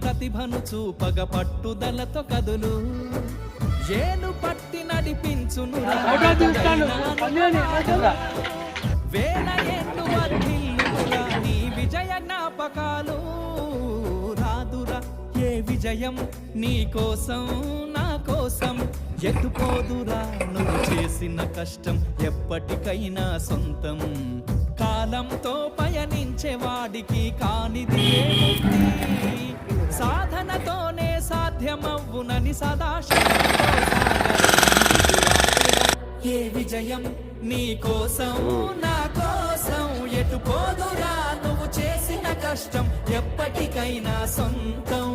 ప్రతిభను చూపగ పట్టుదలతో కదులు ఏలు పట్టి నడిపించును వేల ఏళ్ళు వర్ధిల్లురా నీ విజయ జ్ఞాపకాలు రాదురా ఏ విజయం నీ కోసం నా కోసం ఎత్తుకోదురా నువ్వు చేసిన కష్టం ఎప్పటికైనా సొంతం కాలంతో పయనించే వాడికి కానిది ఏముంది సాధనతోనే సాధ్యమవ్వునని సదాశయంతో ఏ విజయం నీ కోసం నా కోసం ఎటు పోదురా నువ్వు చేసిన కష్టం ఎప్పటికైనా సొంతం